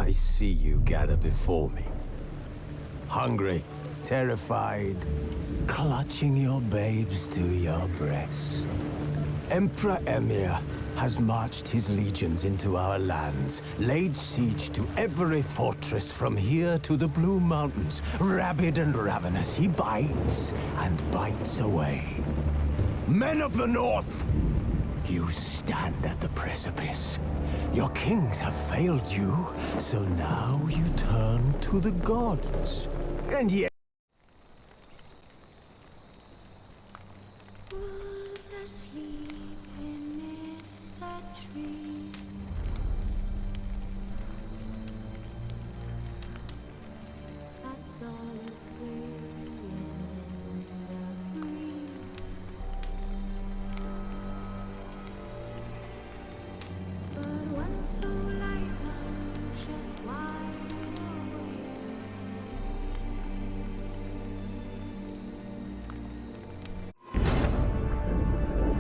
I see you gather before me. Hungry, terrified, clutching your babes to your breast. Emperor Emir has marched his legions into our lands, laid siege to every fortress from here to the Blue Mountains. Rabid and ravenous, he bites and bites away. Men of the North, you stand at the precipice. Your kings have failed you, so now you turn to the gods. And yet... Wolves asleep amidst the trees. Cats all swaying in the breeze. But one so light anxious wide awake.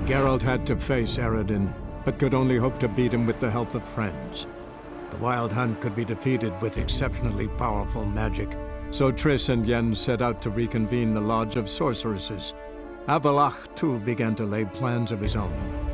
Geralt had to face Eredin, but could only hope to beat him with the help of friends. The Wild Hunt could be defeated with exceptionally powerful magic, so Triss and Yen set out to reconvene the Lodge of Sorceresses. Avallac'h, too, began to lay plans of his own.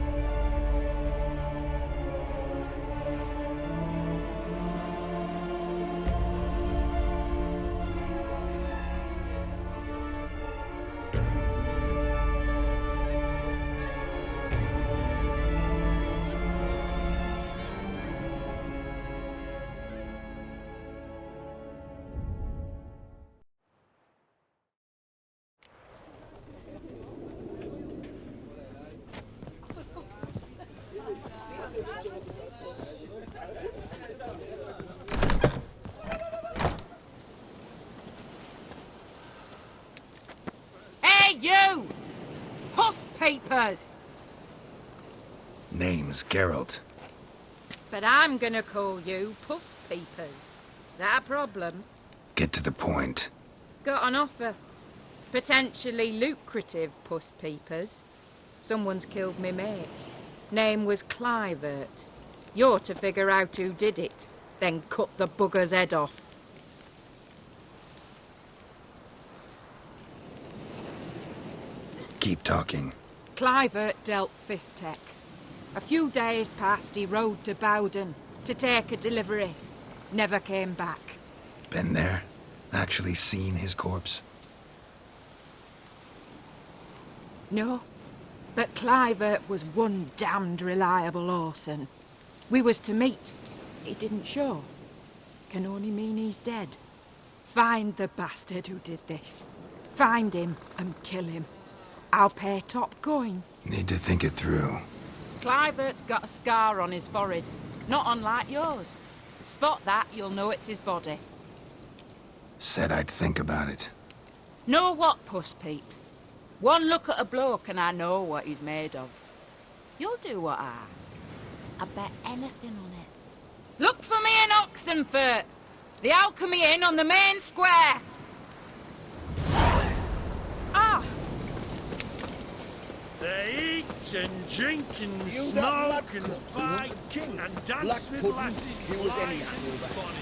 Hey, you! Puss papers! Name's Geralt. But I'm gonna call you Puss Peepers. That a problem? Get to the point. Got an offer. Potentially lucrative Puss Peepers. Someone's killed me mate. Name was Clivert. You're to figure out who did it, then cut the bugger's head off. Keep talking. Clivert dealt Fistech. A few days past, he rode to Bowden to take a delivery. Never came back. Been there? Actually seen his corpse? No, but Clivert was one damned reliable horseman. We was to meet. He didn't show. Can only mean he's dead. Find the bastard who did this. Find him and kill him. I'll pay top coin. Need to think it through. Clivert's got a scar on his forehead, not unlike yours. Spot that, you'll know it's his body. Said I'd think about it. Know what, Puss Peeps? One look at a bloke and I know what he's made of. You'll do what I ask. I bet anything on it. Look for me in Oxenfurt! The Alchemy Inn on the main square! Ah! They eat and drink and smoke and fight and dance with lasses blind and bonny.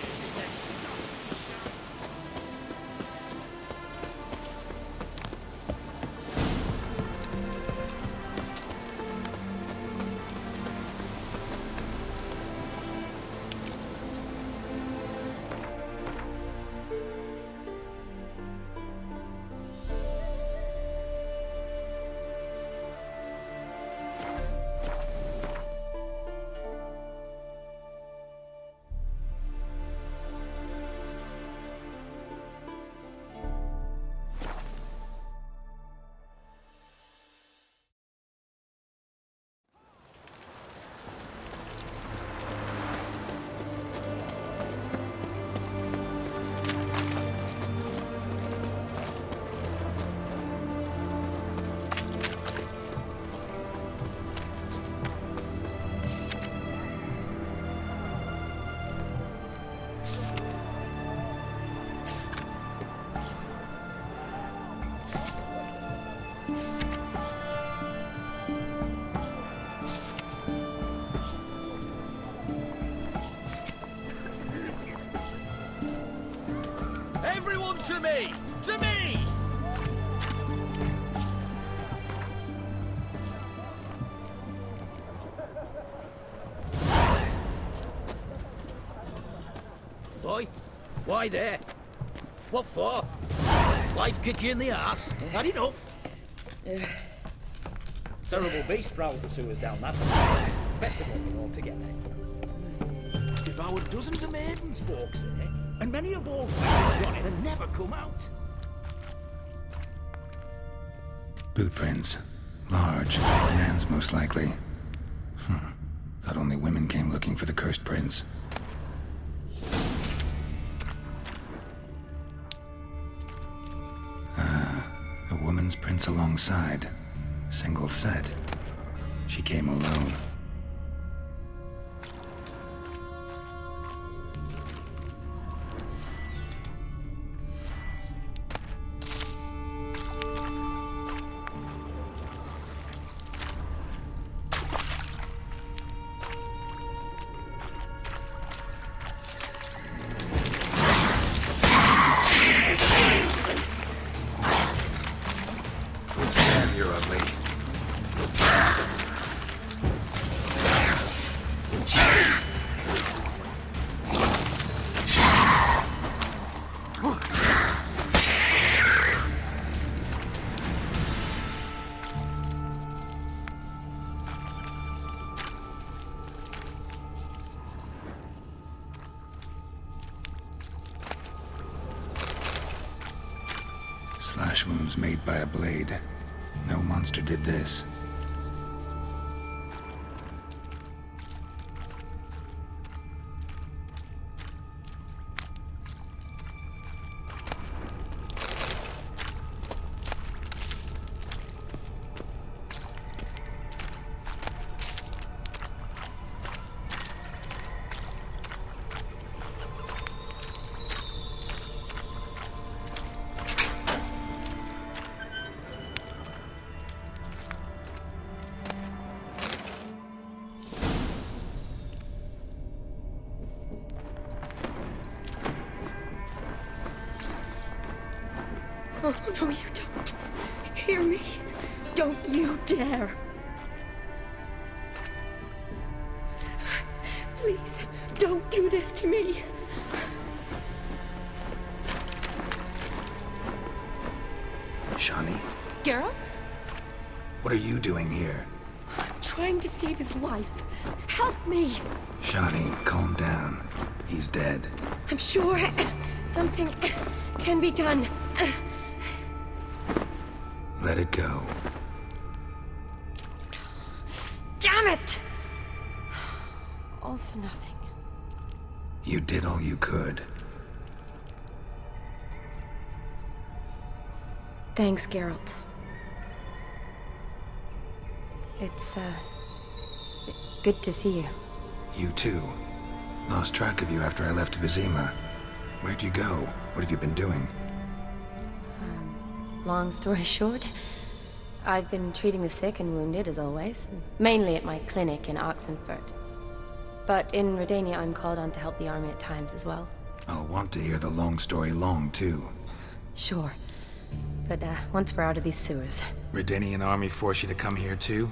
To me! To me! Boy, why there? What for? Life kick you in the arse? Had enough? Terrible beast prowls the sewers down that. Best of all, altogether. Devoured dozens of maidens, folks say, and many a ball fight gone in and never come out. Boot prints. Large. Man's most likely. Thought only women came looking for the cursed prince. A woman's prints alongside. Single set. She came alone. You're ugly. Slash wounds made by a blade. No monster did this. Oh, no, you don't. Hear me? Don't you dare. Please, don't do this to me. Shani, Geralt? what are you doing here? Trying to save his life. Help me. Shani, calm down. He's dead. I'm sure something can be done. Let it go. Damn it! All for nothing. You did all you could. Thanks, Geralt. It's, good to see you. You too. Lost track of you after I left Vizima. Where'd you go? What have you been doing? Long story short, I've been treating the sick and wounded, as always. Mainly at my clinic in Oxenfurt. But in Redania, I'm called on to help the army at times as well. I'll want to hear the long story long, too. Sure. But, once we're out of these sewers. Redanian army force you to come here, too?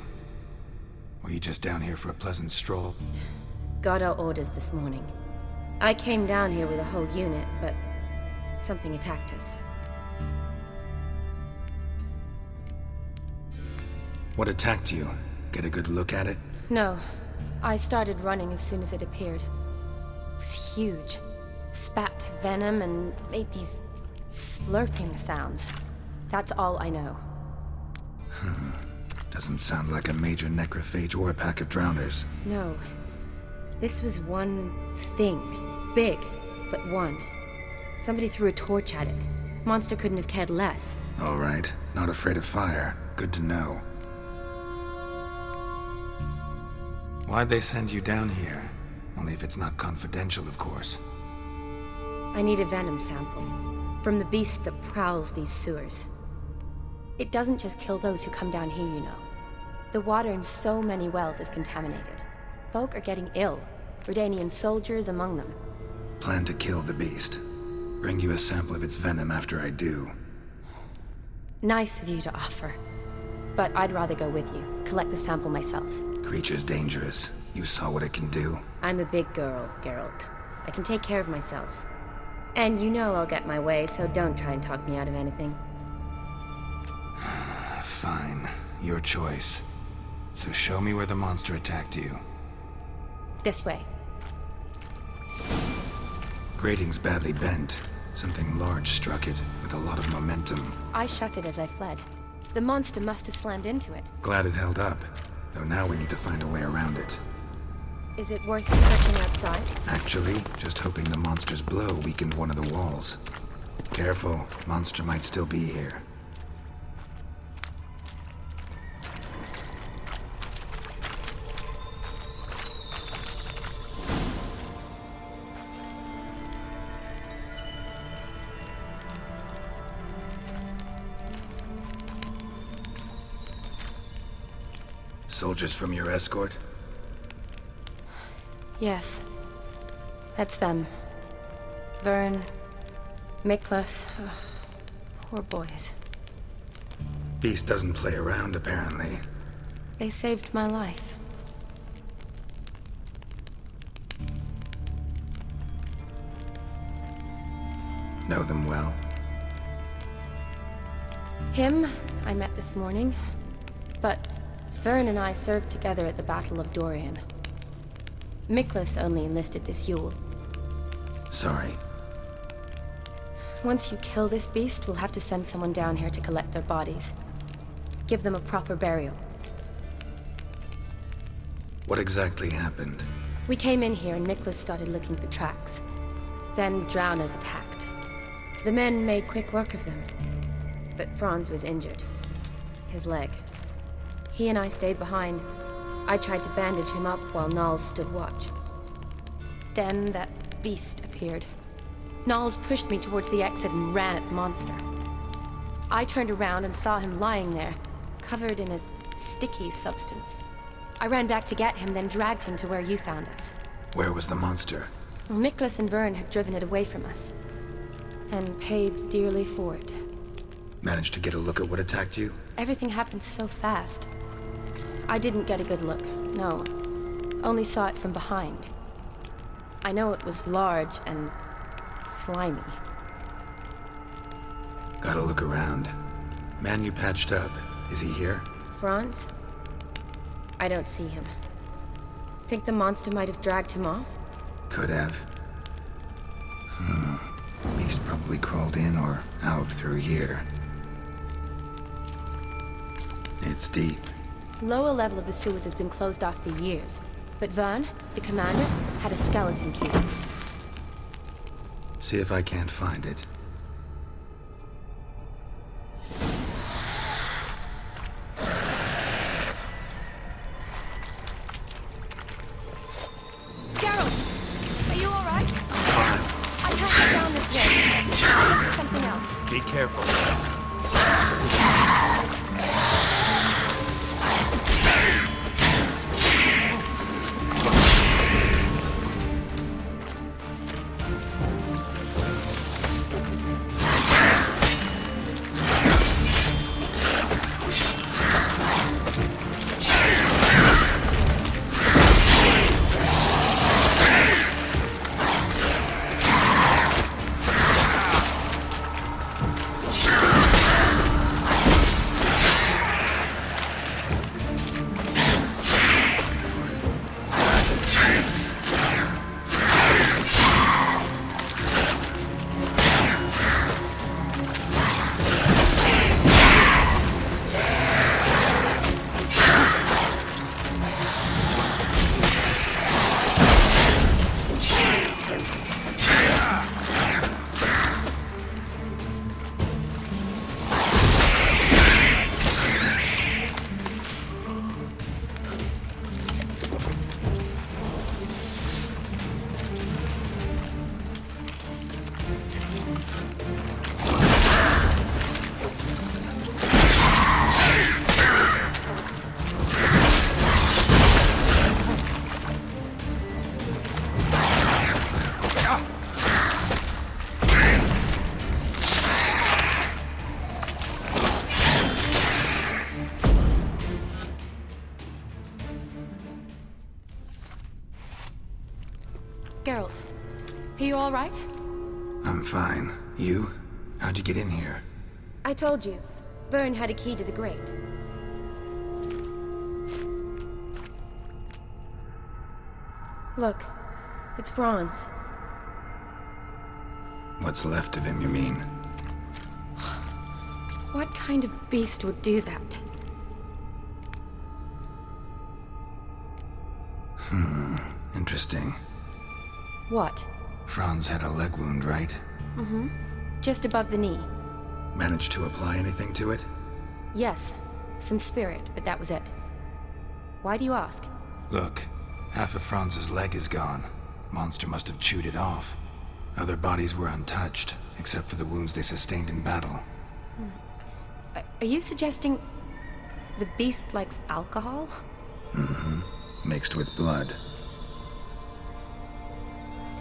Or you just down here for a pleasant stroll? Got our orders this morning. I came down here with a whole unit, but something attacked us. What attacked you? Get a good look at it? No. I started running as soon as it appeared. It was huge. Spat venom and made these slurping sounds. That's all I know. Doesn't sound like a major necrophage or a pack of drowners. No. This was one thing. Big, but one. Somebody threw a torch at it. Monster couldn't have cared less. All right. Not afraid of fire. Good to know. Why'd they send you down here? Only if it's not confidential, of course. I need a venom sample. From the beast that prowls these sewers. It doesn't just kill those who come down here, you know. The water in so many wells is contaminated. Folk are getting ill. Redanian soldiers among them. Plan to kill the beast. Bring you a sample of its venom after I do. Nice of you to offer. But I'd rather go with you, collect the sample myself. Creature's dangerous. You saw what it can do. I'm a big girl, Geralt. I can take care of myself. And you know I'll get my way, so don't try and talk me out of anything. Fine. Your choice. So show me where the monster attacked you. This way. Grating's badly bent. Something large struck it, with a lot of momentum. I shut it as I fled. The monster must have slammed into it. Glad it held up. Though now we need to find a way around it. Is it worth searching outside? Actually, just hoping the monster's blow weakened one of the walls. Careful, monster might still be here. Soldiers from your escort? Yes. That's them. Vern, Miklas. Poor boys. Beast doesn't play around, apparently. They saved my life. Know them well? Him, I met this morning. But Vern and I served together at the Battle of Dorian. Miklas only enlisted this Yule. Sorry. Once you kill this beast, we'll have to send someone down here to collect their bodies. Give them a proper burial. What exactly happened? We came in here and Miklas started looking for tracks. Then drowners attacked. The men made quick work of them. But Franz was injured. His leg. He and I stayed behind. I tried to bandage him up while Nals stood watch. Then that beast appeared. Nals pushed me towards the exit and ran at the monster. I turned around and saw him lying there, covered in a sticky substance. I ran back to get him, then dragged him to where you found us. Where was the monster? Miklas and Vern had driven it away from us. And paid dearly for it. Managed to get a look at what attacked you? Everything happened so fast. I didn't get a good look, no. Only saw it from behind. I know it was large and slimy. Gotta look around. Man you patched up, is he here? Franz? I don't see him. Think the monster might have dragged him off? Could have. Beast probably crawled in or out through here. It's deep. Lower level of the sewers has been closed off for years. But Vern, the commander, had a skeleton key. See if I can't find it. Geralt! Are you alright? Fine. I can't get down this way. Look for something else. Be careful. Geralt, are you all right? I'm fine. You? How'd you get in here? I told you. Vern had a key to the grate. Look, it's Franz. What's left of him, you mean? What kind of beast would do that? Interesting. What? Franz had a leg wound, right? Just above the knee. Managed to apply anything to it? Yes, some spirit, but that was it. Why do you ask? Look, half of Franz's leg is gone. Monster must have chewed it off. Other bodies were untouched, except for the wounds they sustained in battle. Are you suggesting the beast likes alcohol? Mixed with blood.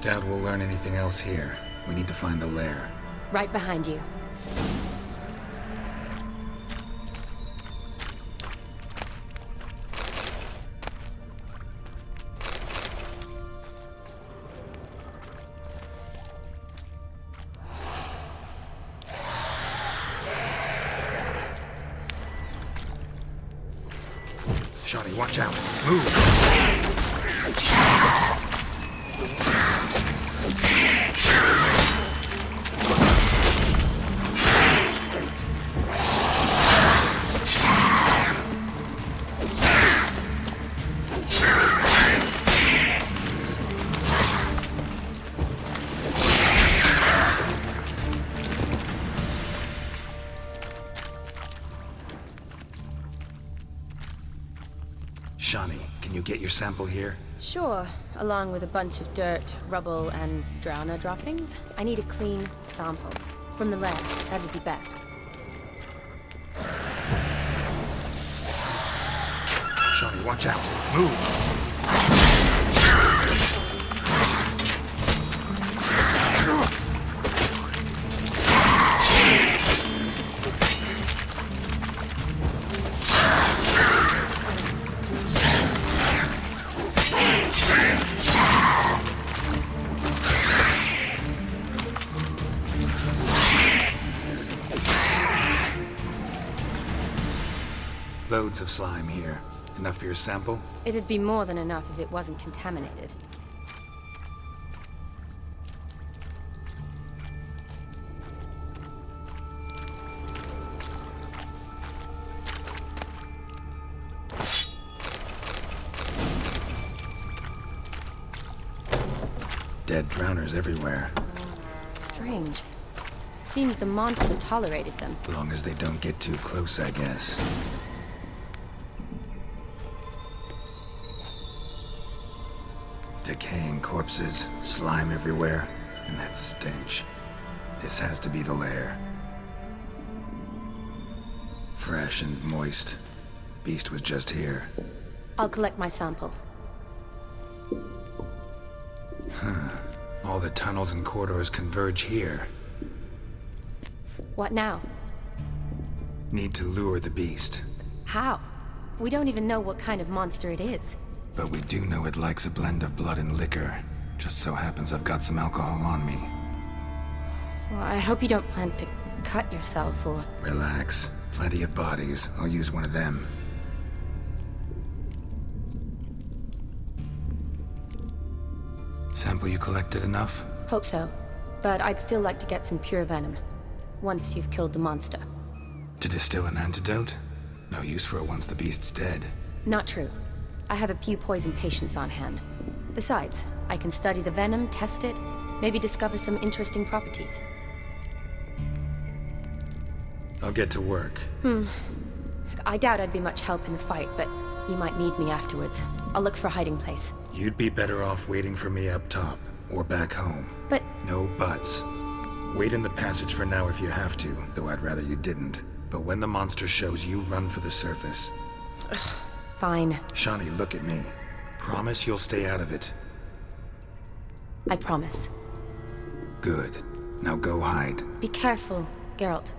Doubt we'll learn anything else here. We need to find the lair. Right behind you. Shawty, watch out! Move! Shani, can you get your sample here? Sure, along with a bunch of dirt, rubble, and drowner droppings. I need a clean sample. From the lab, that would be best. Shani, watch out! Move! Loads of slime here. Enough for your sample? It'd be more than enough if it wasn't contaminated. Dead drowners everywhere. Strange. Seems the monster tolerated them. As long as they don't get too close, I guess. Decaying corpses, slime everywhere, and that stench. This has to be the lair. Fresh and moist. Beast was just here. I'll collect my sample. All the tunnels and corridors converge here. What now? Need to lure the beast. How? We don't even know what kind of monster it is. But we do know it likes a blend of blood and liquor. Just so happens I've got some alcohol on me. Well, I hope you don't plan to cut yourself or... Relax. Plenty of bodies. I'll use one of them. Sample you collected enough? Hope so. But I'd still like to get some pure venom. Once you've killed the monster. To distill an antidote? No use for it once the beast's dead. Not true. I have a few poison patients on hand. Besides, I can study the venom, test it, maybe discover some interesting properties. I'll get to work. I doubt I'd be much help in the fight, but you might need me afterwards. I'll look for a hiding place. You'd be better off waiting for me up top, or back home. But... No buts. Wait in the passage for now if you have to, though I'd rather you didn't. But when the monster shows, you run for the surface. Fine. Shani, look at me. Promise you'll stay out of it. I promise. Good. Now go hide. Be careful, Geralt.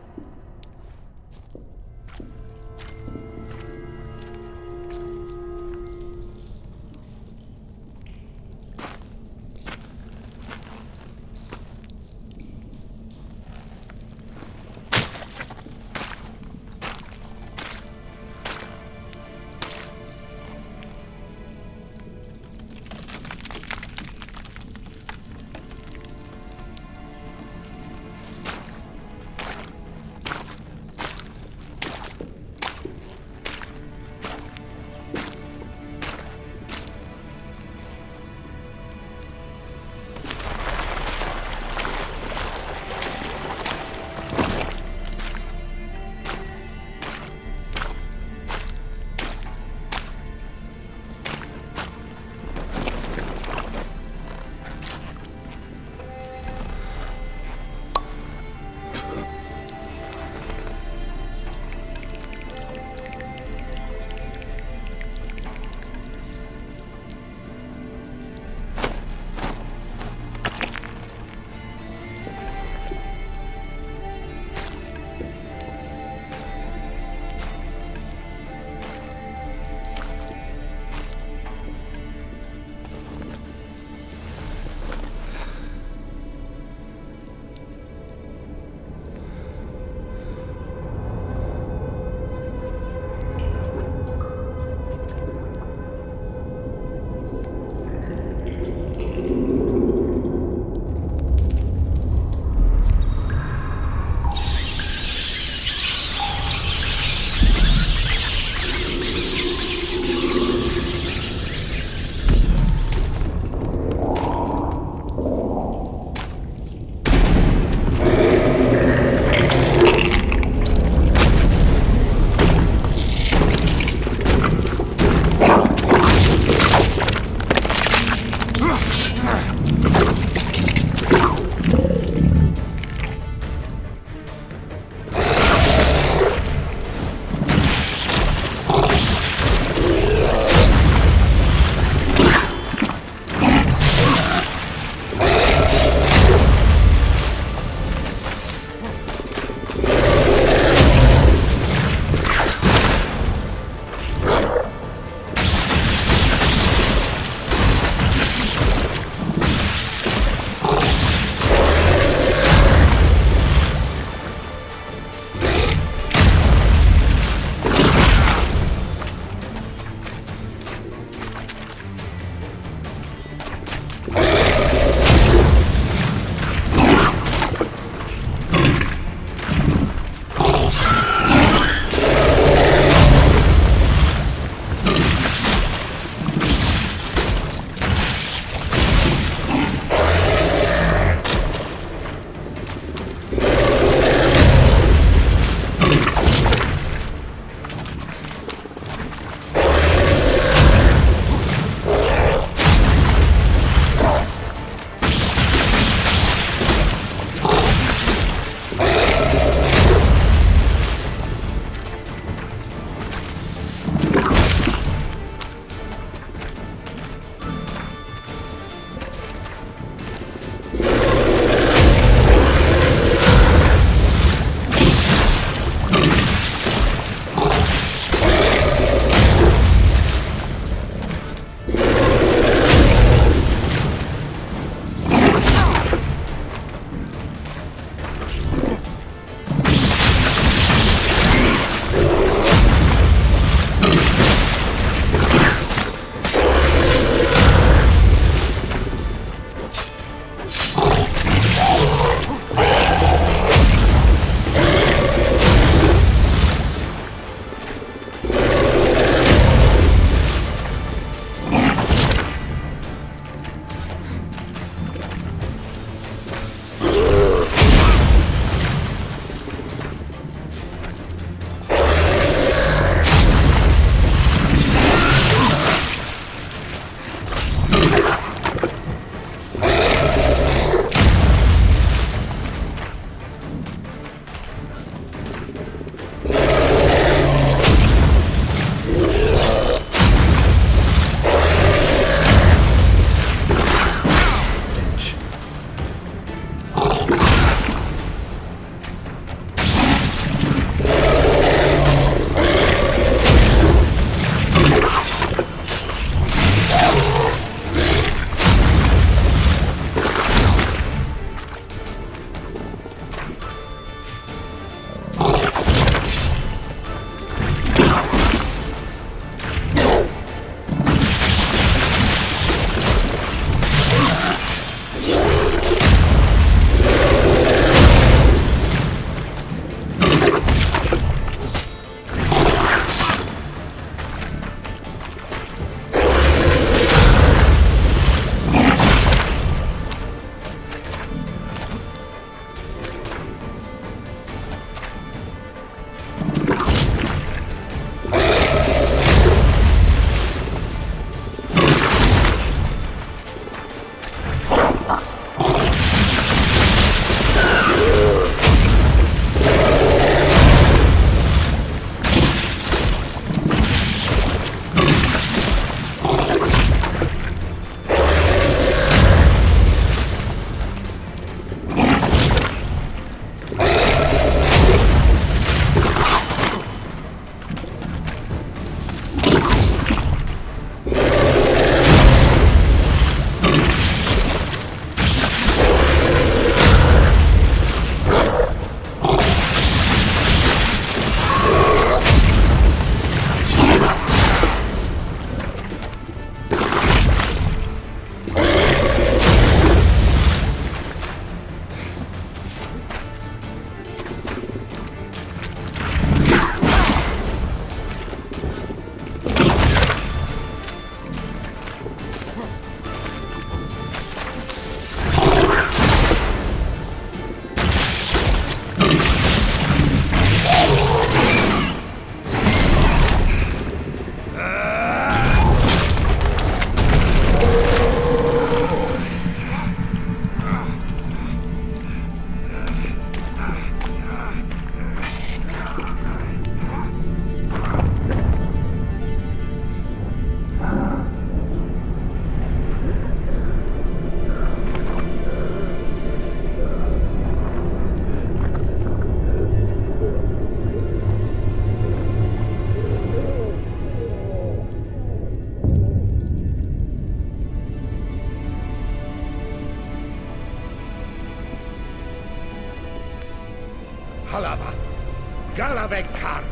Galavekar.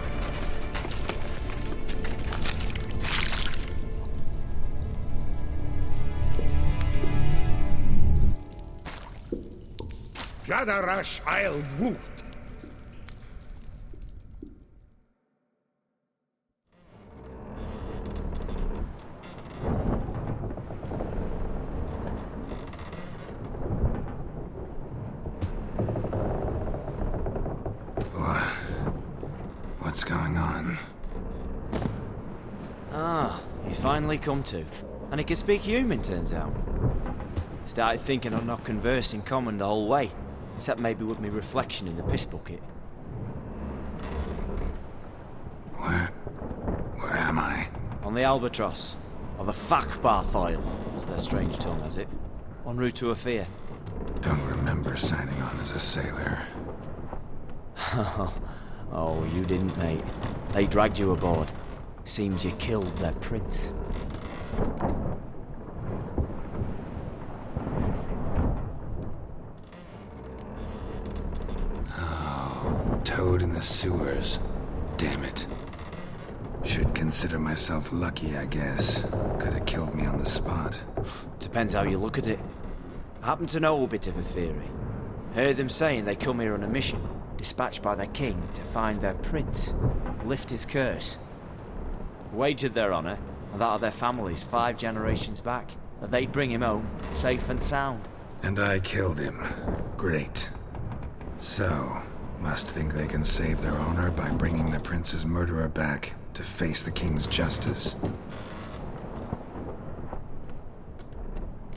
Gadarash I'll woot. What's going on? Ah, he's finally come to. And he can speak human, turns out. Started thinking I'd not conversed in common the whole way, except maybe with me reflection in the piss bucket. Where am I? On the Albatross, or the Fakbarthoil, as their strange tongue has it, en route to Afir. Don't remember signing on as a sailor. Oh, you didn't, mate. They dragged you aboard. Seems you killed their prince. Oh, toad in the sewers. Damn it. Should consider myself lucky, I guess. Could have killed me on the spot. Depends how you look at it. I happen to know a bit of a theory. Heard them saying they come here on a mission, dispatched by their king to find their prince, lift his curse. Wagered their honour, and that of their families 5 generations back, that they'd bring him home, safe and sound. And I killed him. Great. So, must think they can save their honor by bringing the prince's murderer back to face the king's justice.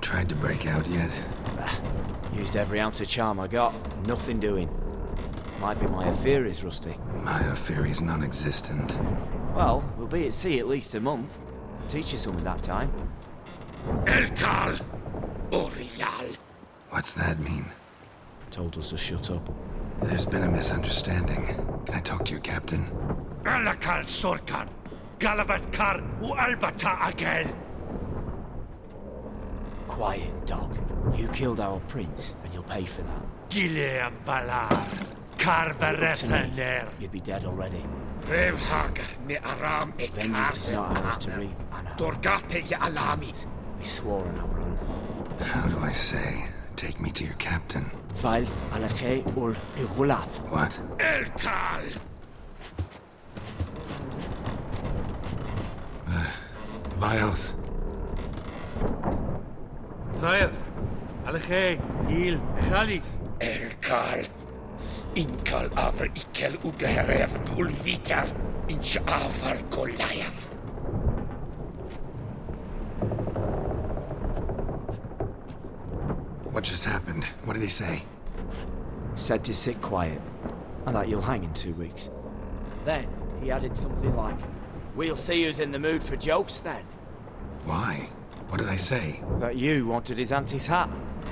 Tried to break out yet? Used every ounce of charm I got, nothing doing. Might be my Aphiri's rusty. My Aphiri's non-existent. Well, we'll be at sea at least a month. Teach you something that time. Elkal Orial. What's that mean? Told us to shut up. There's been a misunderstanding. Can I talk to your captain? Alakal Sorkan. Galavatkar u Albata again. Quiet, dog. You killed our prince, and you'll pay for that. Gileam Valar. Carverethener. You'd be dead already. Revhag ne Aram e Vengeance is not ours to reap, Anna. Dorgate ya Alami. We swore on our honor. How do I say? Take me to your captain. Vailth Alache ul Igulath. What? Elkal. Vailth. Vailth. Alache. Il. Khalif. Elkal. Inkal aver ikel ugeherevn ulvitar. Inch avar Goliath. What just happened? What did he say? Said to sit quiet, and that you'll hang in 2 weeks. And then he added something like, "We'll see who's in the mood for jokes then." Why? What did I say? That you wanted his auntie's hat.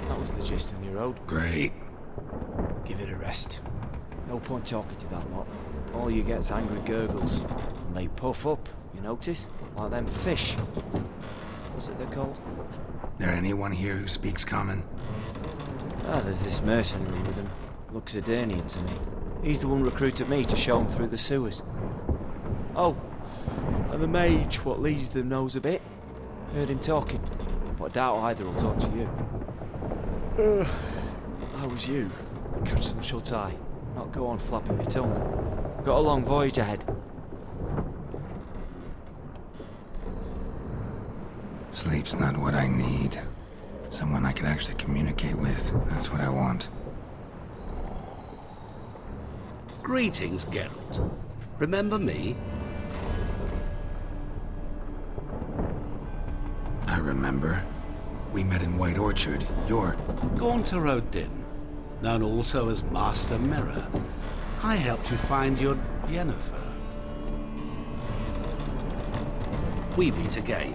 That was the gist on your road. Great. Give it a rest. No point talking to that lot. All you get's angry gurgles. And they puff up, you notice? Like them fish. What's it they're called? There anyone here who speaks common? Ah, there's this mercenary with him. Looks Adernian to me. He's the one recruited me to show him through the sewers. Oh, and the mage what leads them knows a bit. Heard him talking, but I doubt either will talk to you. How was you? Catch some shut-eye. Not go on flapping my tongue. Got a long voyage ahead. Sleep's not what I need. Someone I can actually communicate with. That's what I want. Greetings, Geralt. Remember me? I remember. We met in White Orchard. You're... Gaunter O'Din, known also as Master Mirror. I helped you find your Yennefer. We meet again.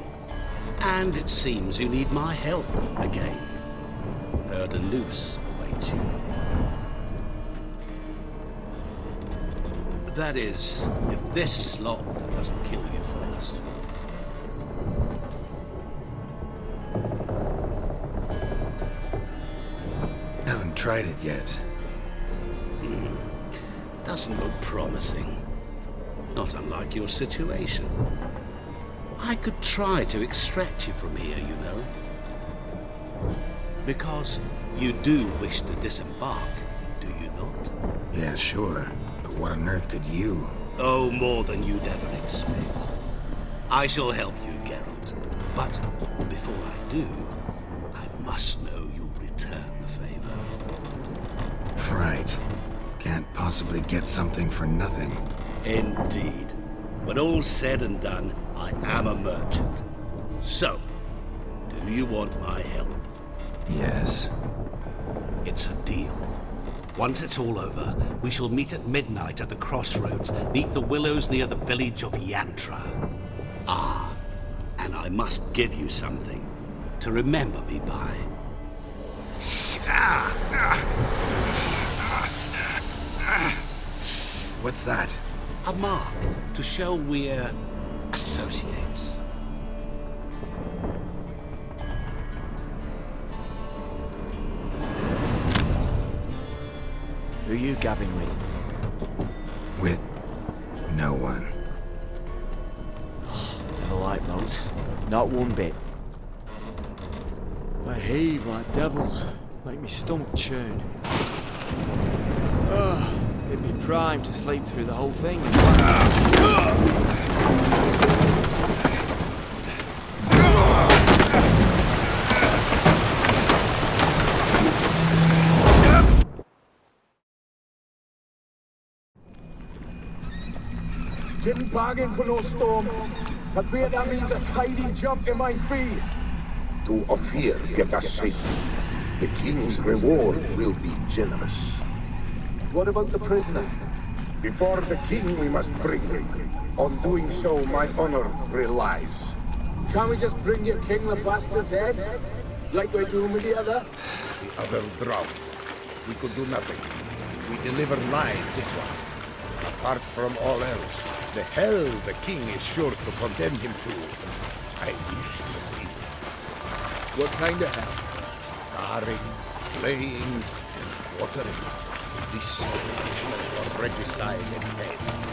And it seems you need my help again. Heard a noose awaits you. That is, if this slop doesn't kill you first. Haven't tried it yet. Doesn't look promising. Not unlike your situation. I could try to extract you from here, you know. Because you do wish to disembark, do you not? Yeah, sure. But what on earth could you? Oh, more than you'd ever expect. I shall help you, Geralt. But before I do, I must know you'll return the favor. Right. Can't possibly get something for nothing. Indeed. When all's said and done, I am a merchant. So, do you want my help? Yes. It's a deal. Once it's all over, we shall meet at midnight at the crossroads, neath the willows near the village of Yantra. Ah, and I must give you something to remember me by. What's that? A mark to show we're associates. Who you gabbing with? With no one. Never liked boats. Not one bit. They heave like devils. Make me stomach churn. It'd be prime to sleep through the whole thing. Didn't bargain for no storm. I fear that means a tidy jump in my fee. To Ophir get us safe. The king's reward will be generous. What about the prisoner? Before the king we must bring him. On doing so, my honor relies. Can't we just bring your king the bastard's head? Like we're doing with the other? The other drowned. We could do nothing. We deliver live this one. Apart from all else, the hell the king is sure to condemn him to. I wish to see. What kind of hell? Carring, flaying, and quartering. This punishment for regicide entails.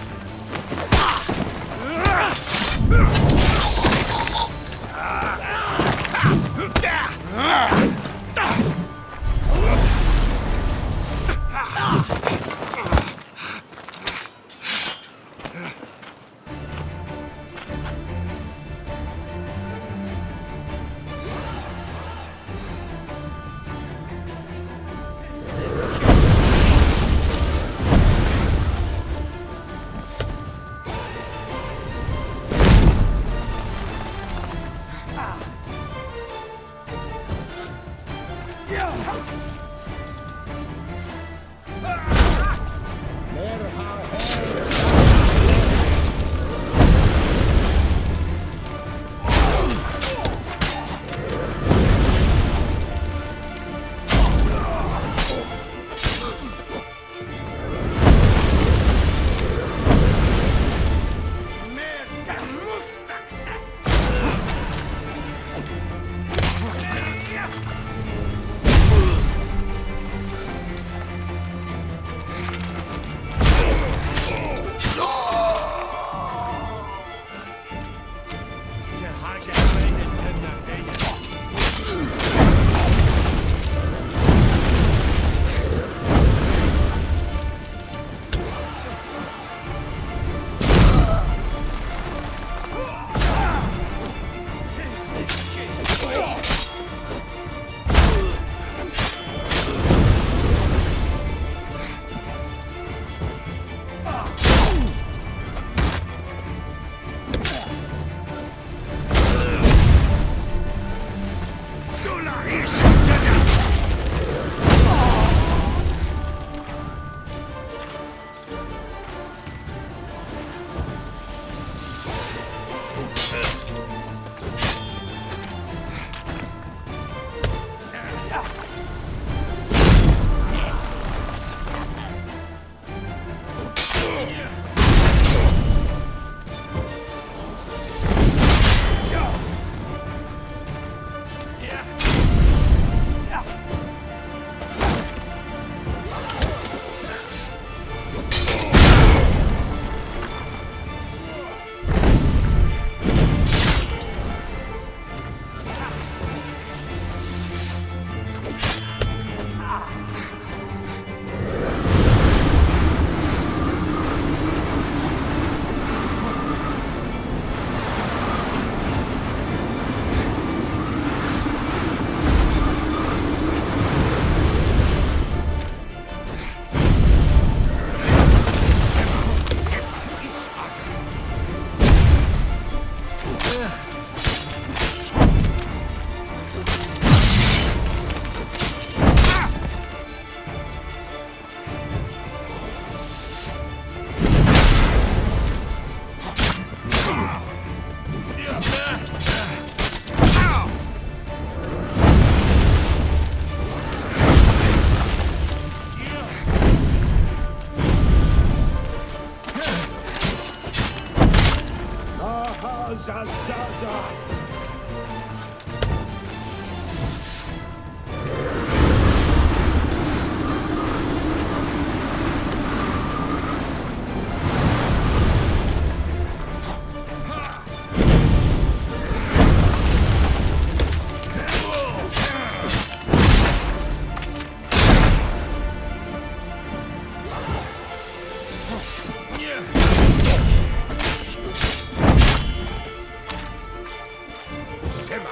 anathema.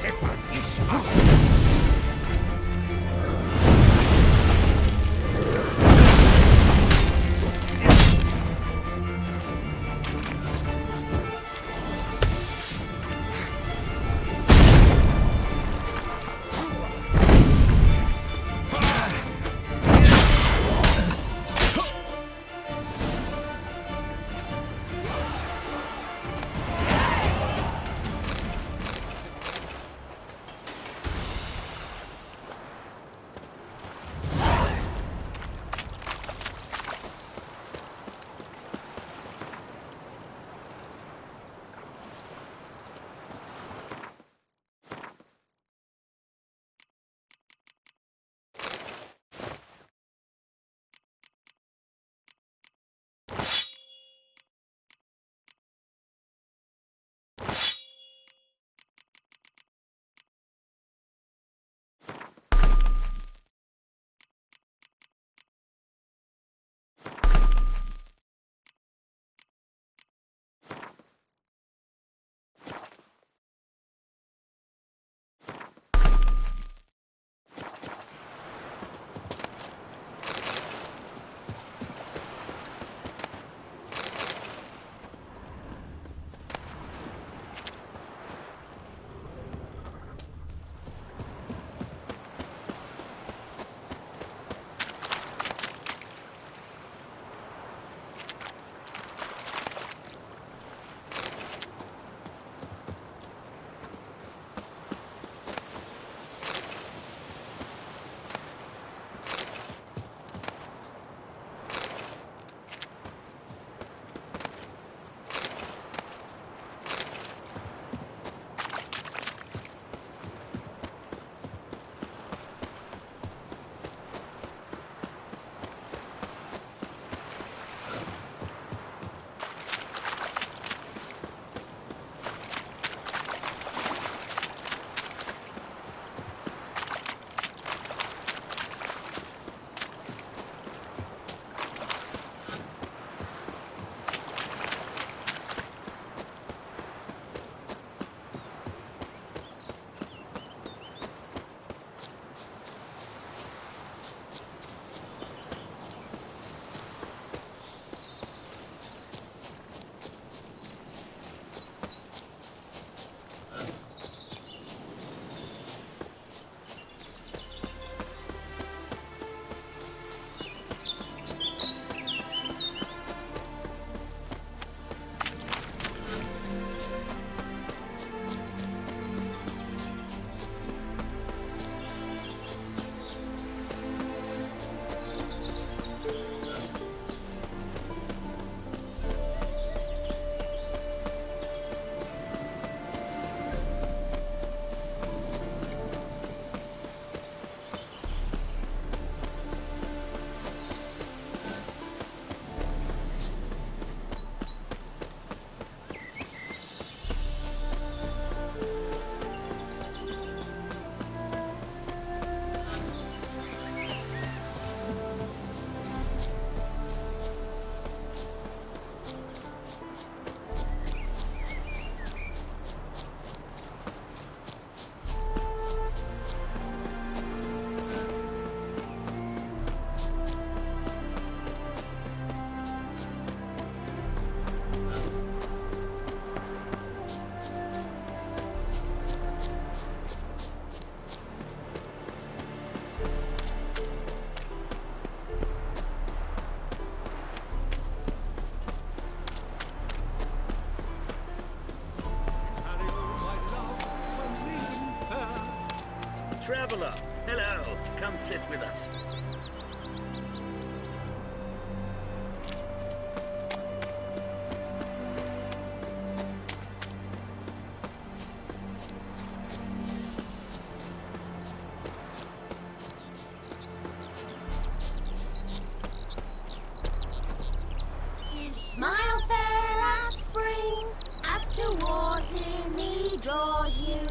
Tepan is us. Traveler, hello. Come sit with us. His smile fair as spring, as towards him he draws you.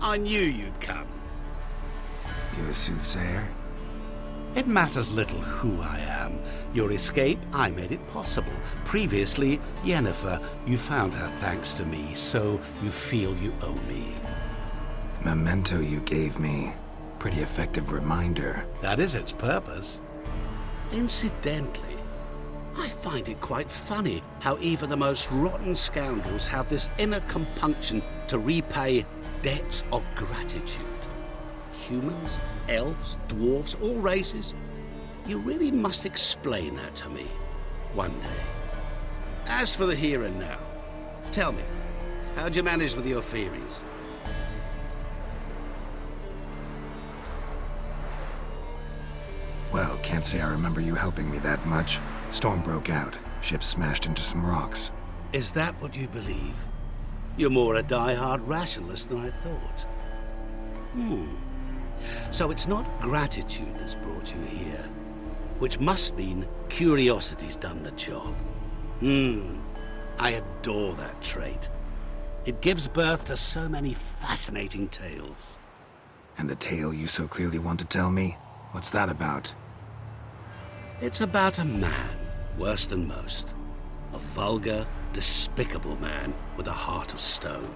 I knew you'd come. You a soothsayer? It matters little who I am. Your escape, I made it possible. Previously, Yennefer, you found her thanks to me, so you feel you owe me. Memento you gave me. Pretty effective reminder. That is its purpose. Incidentally, I find it quite funny how even the most rotten scoundrels have this inner compunction to repay debts of gratitude. Humans, elves, dwarves, all races. You really must explain that to me one day. As for the here and now, tell me, how'd you manage with your theories? Well, can't say I remember you helping me that much. Storm broke out. Ship smashed into some rocks. Is that what you believe? You're more a die-hard rationalist than I thought. So it's not gratitude that's brought you here, which must mean curiosity's done the job. I adore that trait. It gives birth to so many fascinating tales. And the tale you so clearly want to tell me? What's that about? It's about a man, worse than most. A vulgar, despicable man with a heart of stone.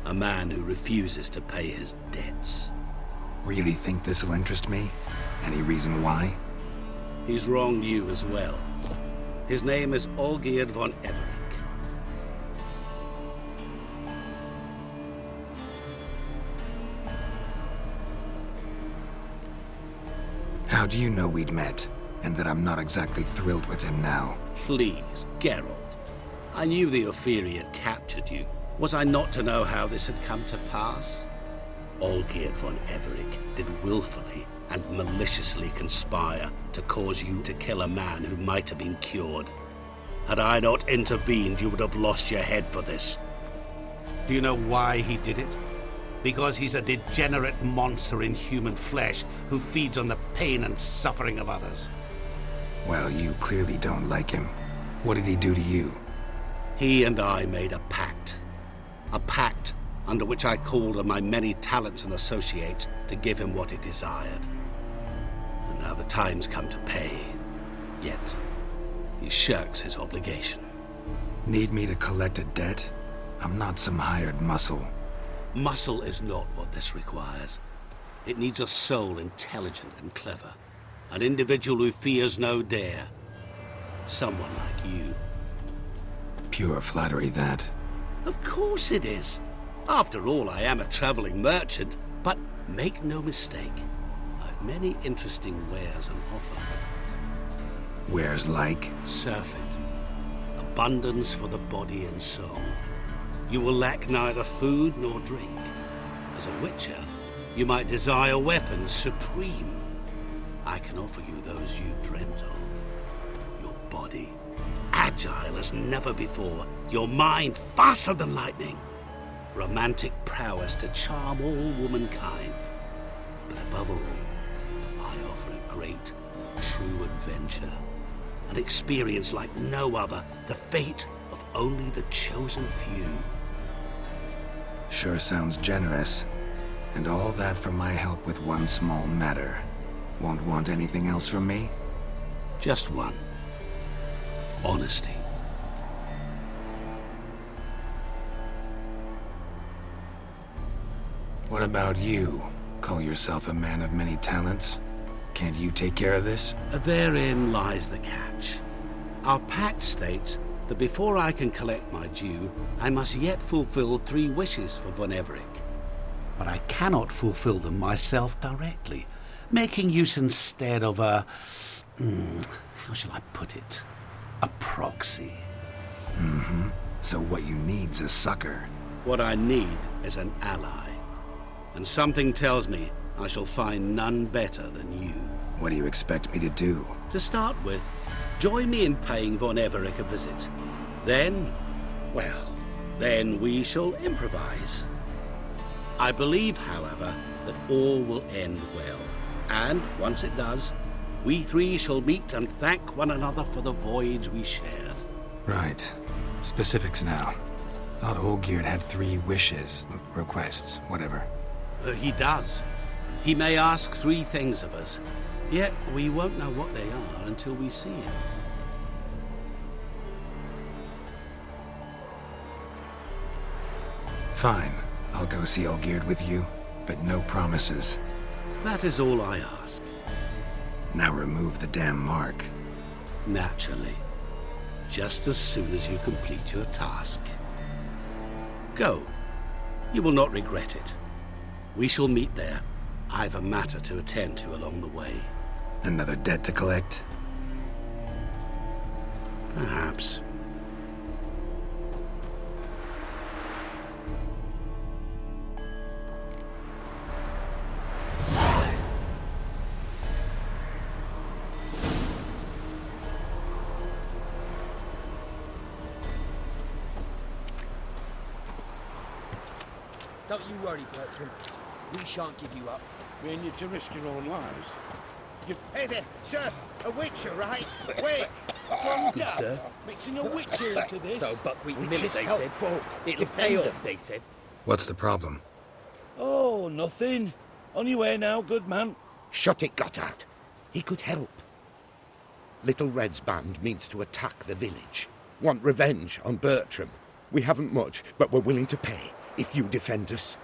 A man who refuses to pay his debts. Really think this'll interest me? Any reason why? He's wronged you as well. His name is Olgierd von Everec. How do you know we'd met, and that I'm not exactly thrilled with him now? Please, Geralt. I knew the Ophiri had captured you. Was I not to know how this had come to pass? Olgierd von Everec did willfully and maliciously conspire to cause you to kill a man who might have been cured. Had I not intervened, you would have lost your head for this. Do you know why he did it? Because he's a degenerate monster in human flesh who feeds on the pain and suffering of others. Well, you clearly don't like him. What did he do to you? He and I made a pact. A pact under which I called on my many talents and associates to give him what he desired. And now the time's come to pay. Yet, he shirks his obligation. Need me to collect a debt? I'm not some hired muscle. Muscle is not what this requires. It needs a soul intelligent and clever. An individual who fears no dare. Someone like you. Pure flattery, that. Of course it is. After all, I am a traveling merchant, but make no mistake, I've many interesting wares on offer. Wares like? Surfeit. Abundance for the body and soul. You will lack neither food nor drink. As a witcher, you might desire weapons supreme. I can offer you those you dreamt of. Your body, agile as never before. Your mind, faster than lightning. Romantic prowess to charm all womankind. But above all, I offer a great, true adventure. An experience like no other. The fate of only the chosen few. Sure sounds generous. And all that for my help with one small matter. Won't want anything else from me? Just one. Honesty. What about you? Call yourself a man of many talents? Can't you take care of this? Therein lies the catch. Our pact states that before I can collect my due, I must yet fulfill 3 wishes for von Everec. But I cannot fulfill them myself directly, making use instead of a... how shall I put it? A proxy. So what you need's a sucker. What I need is an ally. And something tells me I shall find none better than you. What do you expect me to do? To start with, join me in paying von Everec a visit. Then, well, then we shall improvise. I believe, however, that all will end well. And, once it does, we 3 shall meet and thank one another for the voyage we shared. Right. Specifics now. Thought Olgierd had 3 wishes, requests, whatever. He does. He may ask 3 things of us, yet we won't know what they are until we see him. Fine. I'll go see Olgierd with you, but no promises. That is all I ask. Now remove the damn mark. Naturally. Just as soon as you complete your task. Go. You will not regret it. We shall meet there. I've a matter to attend to along the way. Another debt to collect? Perhaps. Don't you worry, Bertram. We shan't give you up. Mean you to risk your own lives? Hey there, sir! A witcher, right? Wait! Calm down, sir. Mixing a witcher into this. So buckwheat millet, they said. It'll pay off, they said. What's the problem? Oh, nothing. On your way now, good man. Shut it, Gotthard. He could help. Little Red's band means to attack the village. Want revenge on Bertram. We haven't much, but we're willing to pay if you defend us.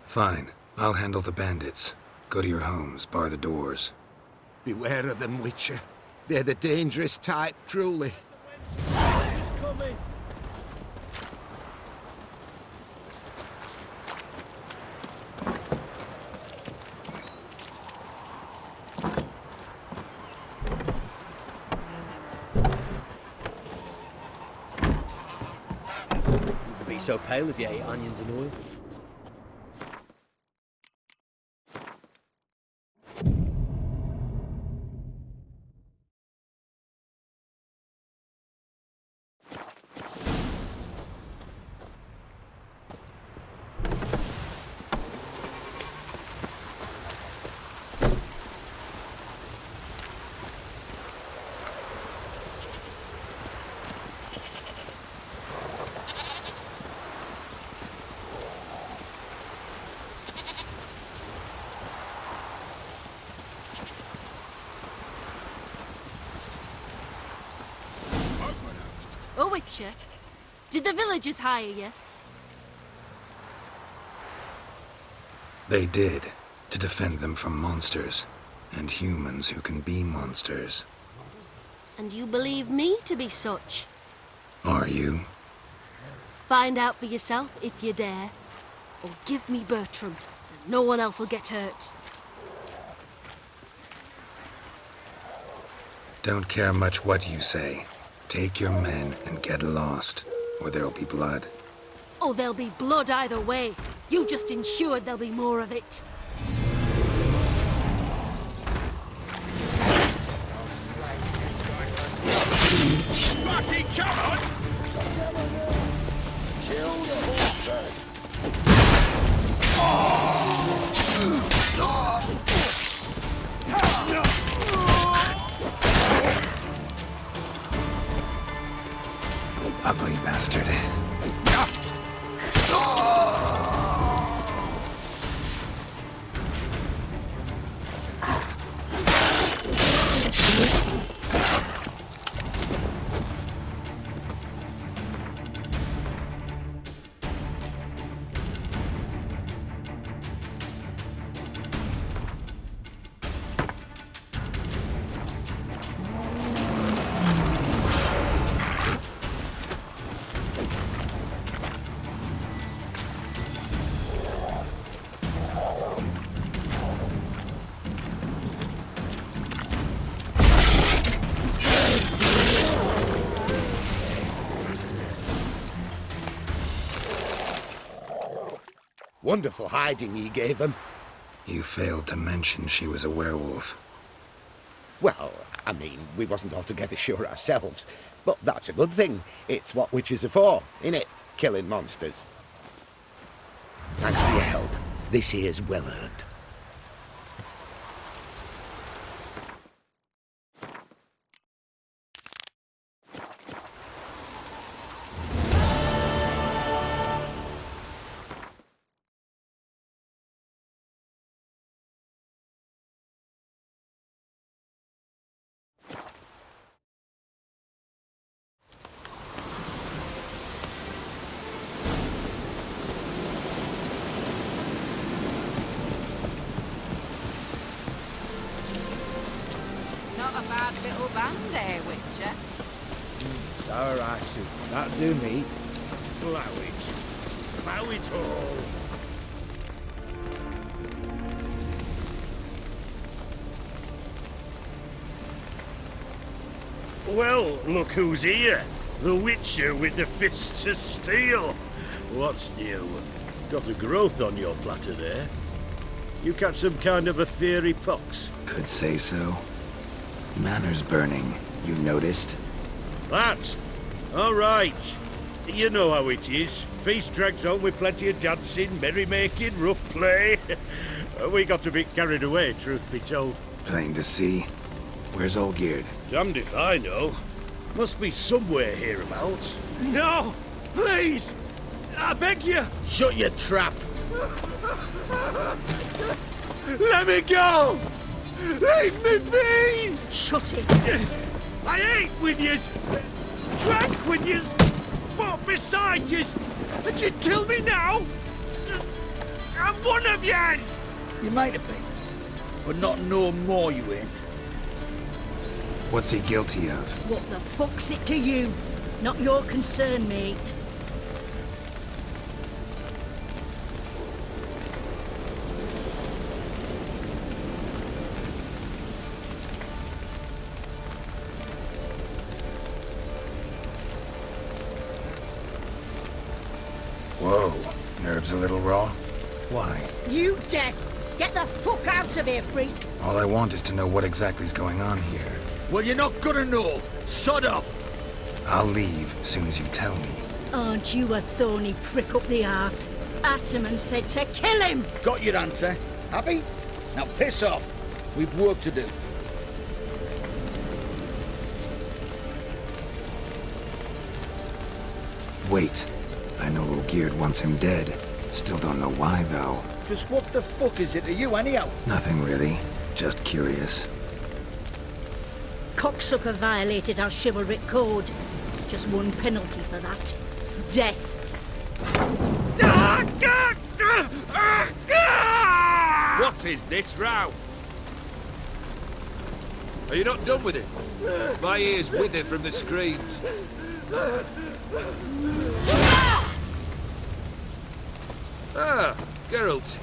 Fine. I'll handle the bandits. Go to your homes, bar the doors. Beware of them, Witcher. They're the dangerous type, truly. She's coming. You'd be so pale if you ate onions and oil. Oh, Witcher, did the villagers hire you? They did, to defend them from monsters, and humans who can be monsters. And you believe me to be such? Are you? Find out for yourself if you dare. Or give me Bertram, and no one else will get hurt. Don't care much what you say. Take your men and get lost, or there'll be blood. Oh, there'll be blood either way. You just ensured there'll be more of it. Lucky, come on! Kill the horses! Ugly bastard. Wonderful hiding he gave him. You failed to mention she was a werewolf. Well, I mean, we wasn't altogether sure ourselves. But that's a good thing. It's what witches are for, innit? Killing monsters. Thanks for your help. This here's well earned. little band, eh, Witcher? Sour ass soup. That'll do me. Plough it. Plough it all. Well, look who's here. The Witcher with the fists of steel. What's new? Got a growth on your platter there. You catch some kind of a fiery pox? Could say so. Manor's burning. You noticed? That? All right. You know how it is. Feast drags on with plenty of dancing, merrymaking, rough play. We got a bit carried away, truth be told. Plain to see. Where's Olgierd? Damned if I know. Must be somewhere hereabouts. No! Please! I beg you! Shut your trap! Let me go! Leave me be! Shut it! I ate with yous, drank with yous, fought beside yous, and you kill me now? I'm one of yous! You might have been, but not no more you ain't. What's he guilty of? What the fuck's it to you? Not your concern, mate. Whoa. Nerves a little raw? Why? You deaf! Get the fuck out of here, freak! All I want is to know what exactly is going on here. Well, you're not gonna know. Sod off! I'll leave as soon as you tell me. Aren't you a thorny prick up the arse? Ataman said to kill him! Got your answer. Happy? Now piss off. We've work to do. Wait. I know Olgierd wants him dead. Still don't know why, though. Just what the fuck is it to you, anyhow? Nothing really. Just curious. Cocksucker violated our chivalric code. Just one penalty for that. Death. What is this row? Are you not done with it? My ears wither from the screams. Ah, Geralt.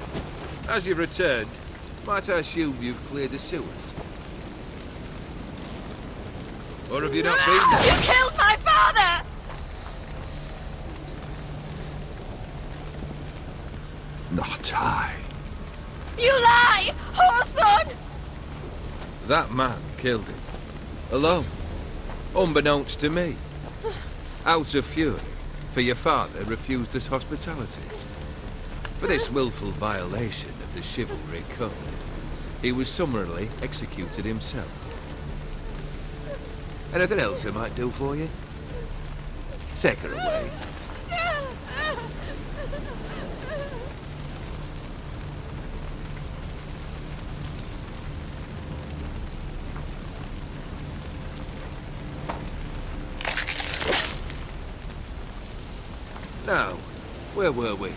As you've returned, might I assume you've cleared the sewers? Or have you not been there? You killed my father! Not I. You lie! Whoreson! That man killed him. Alone. Unbeknownst to me. Out of fury, for your father refused us hospitality. For this willful violation of the chivalry code, he was summarily executed himself. Anything else I might do for you? Take her away. Now, where were we?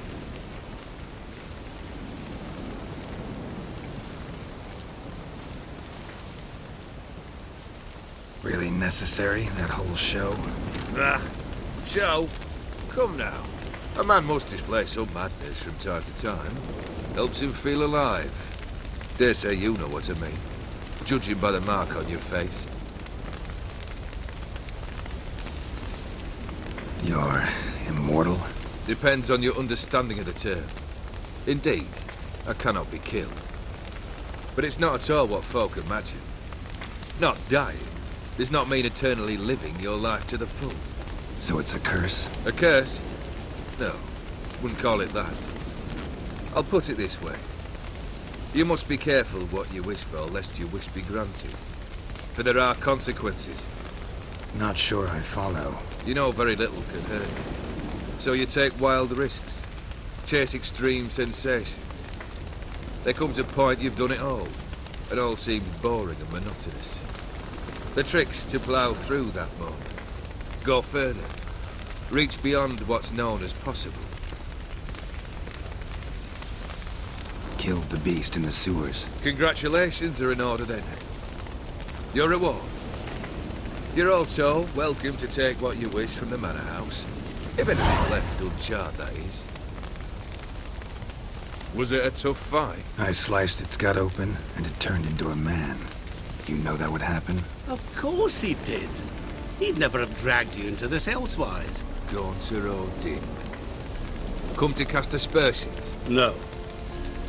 Really necessary, that whole show? Ah, show? Come now. A man must display some madness from time to time. Helps him feel alive. Dare say you know what I mean, judging by the mark on your face. You're immortal? Depends on your understanding of the term. Indeed, I cannot be killed. But it's not at all what folk imagine. Not dying does not mean eternally living your life to the full. So it's a curse? A curse? No, wouldn't call it that. I'll put it this way. You must be careful what you wish for, lest your wish be granted. For there are consequences. Not sure I follow. You know very little can hurt you. So you take wild risks. Chase extreme sensations. There comes a point you've done it all. It all seems boring and monotonous. The trick's to plough through that moment. Go further. Reach beyond what's known as possible. Killed the beast in the sewers. Congratulations are in order then. Your reward? You're also welcome to take what you wish from the manor house. If anything's left uncharted, that is. Was it a tough fight? I sliced its gut open, and it turned into a man. You know that would happen? Of course he did. He'd never have dragged you into this elsewise. Gaunter Odin. Come to cast aspersions? No.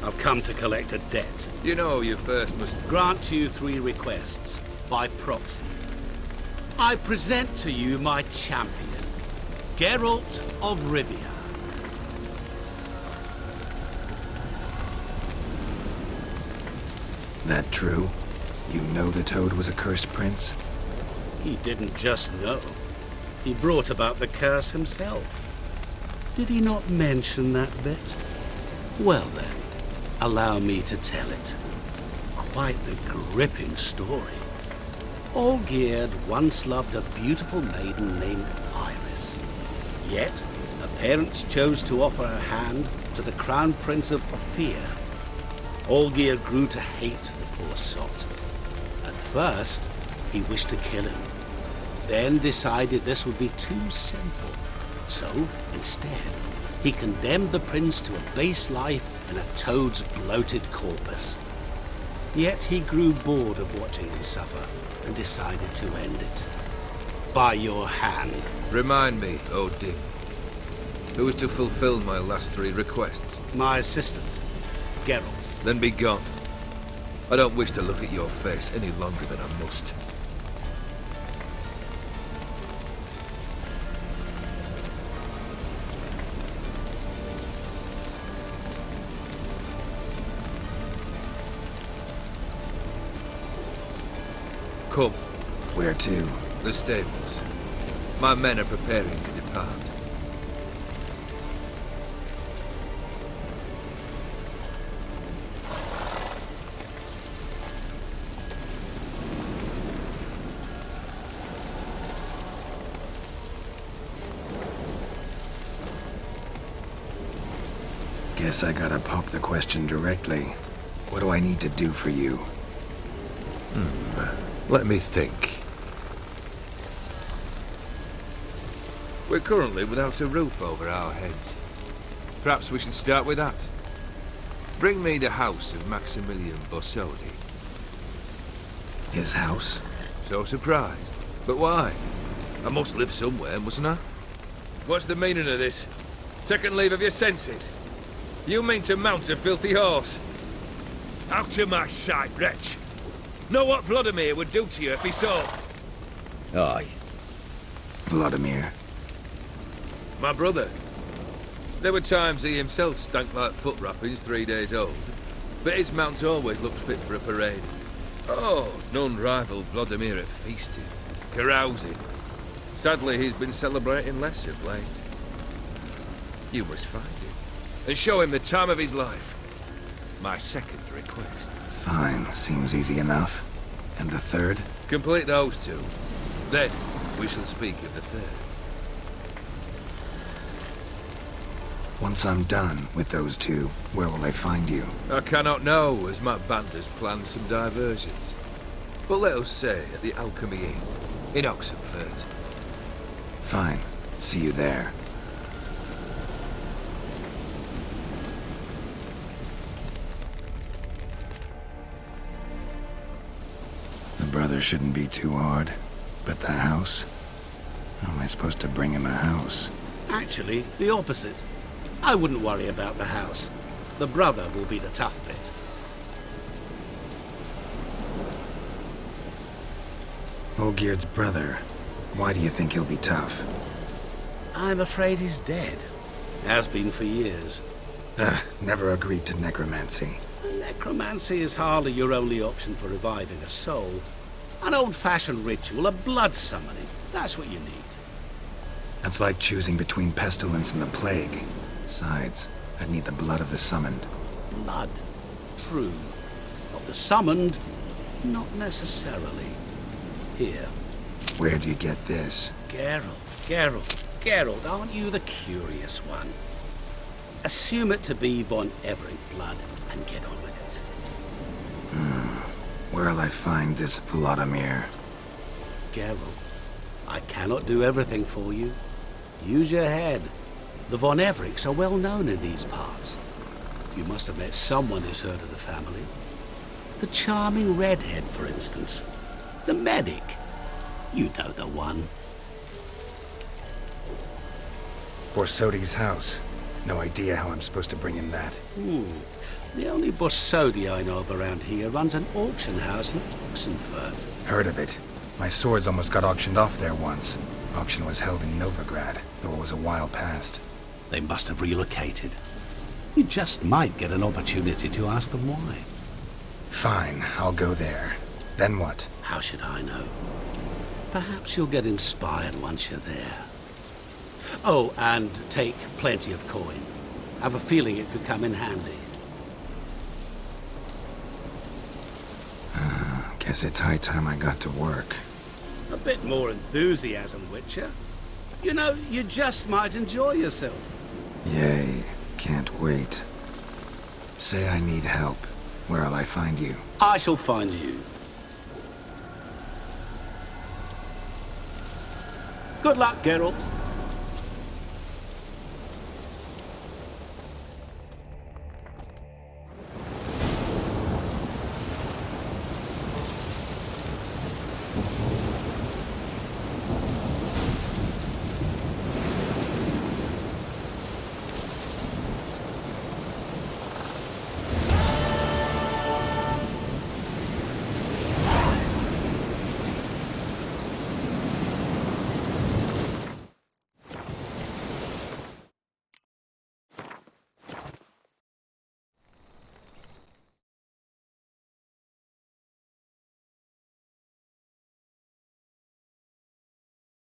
I've come to collect a debt. You know you first must... Grant you 3 requests, by proxy. I present to you my champion, Geralt of Rivia. That true? You know the Toad was a cursed prince? He didn't just know. He brought about the curse himself. Did he not mention that bit? Well then, allow me to tell it. Quite the gripping story. Olgierd once loved a beautiful maiden named Iris. Yet, her parents chose to offer her hand to the Crown Prince of Ophir. Olgierd grew to hate the poor sot. At first, he wished to kill him. Then decided this would be too simple. So, instead, he condemned the prince to a base life in a toad's bloated corpus. Yet he grew bored of watching him suffer and decided to end it. By your hand. Remind me, Odin. Who is to fulfill my last 3 requests? My assistant, Geralt. Then be gone. I don't wish to look at your face any longer than I must. Come. Where to? The stables. My men are preparing to depart. Guess I gotta pop the question directly. What do I need to do for you? Let me think. We're currently without a roof over our heads. Perhaps we should start with that. Bring me the house of Maximilian Borsodi. His house? So surprised. But why? I must live somewhere, mustn't I? What's the meaning of this? Second leave of your senses? You mean to mount a filthy horse? Out of my sight, wretch! Know what Vladimir would do to you if he saw? Aye. Vladimir. My brother. There were times he himself stank like foot wrappings 3 days old, but his mount always looked fit for a parade. Oh, none rivaled Vladimir at feasting, carousing. Sadly, he's been celebrating less of late. You must find him, and show him the time of his life. My second request. Fine, seems easy enough. And the third? Complete those 2. Then, we shall speak of the third. Once I'm done with those 2, where will I find you? I cannot know, as my band has planned some diversions. But let us say at the Alchemy Inn, in Oxenfurt. Fine. See you there. The brother shouldn't be too hard. But the house? How am I supposed to bring him a house? Actually, the opposite. I wouldn't worry about the house. The brother will be the tough bit. Olgierd's brother. Why do you think he'll be tough? I'm afraid he's dead. Has been for years. Never agreed to necromancy. Necromancy is hardly your only option for reviving a soul. An old-fashioned ritual, a blood summoning. That's what you need. That's like choosing between pestilence and the plague. Besides, I'd need the blood of the summoned. Blood. True. Of the summoned, not necessarily. Here. Where do you get this? Geralt, aren't you the curious one? Assume it to be Von Everett blood and get on with it. Where'll I find this Vladimir? Geralt, I cannot do everything for you. Use your head. The Von Evericks are well known in these parts. You must have met someone who's heard of the family. The charming redhead, for instance. The medic. You know the one. Borsodi's house. No idea how I'm supposed to bring him that. The only Borsodi I know of around here runs an auction house in Oxenfurt. Heard of it. My swords almost got auctioned off there once. Auction was held in Novigrad, though it was a while past. They must have relocated. You just might get an opportunity to ask them why. Fine, I'll go there. Then what? How should I know? Perhaps you'll get inspired once you're there. Oh, and take plenty of coin. I have a feeling it could come in handy. Guess it's high time I got to work. A bit more enthusiasm, Witcher. You know, you just might enjoy yourself. Yay, can't wait. Say I need help. Where'll I find you? I shall find you. Good luck, Geralt.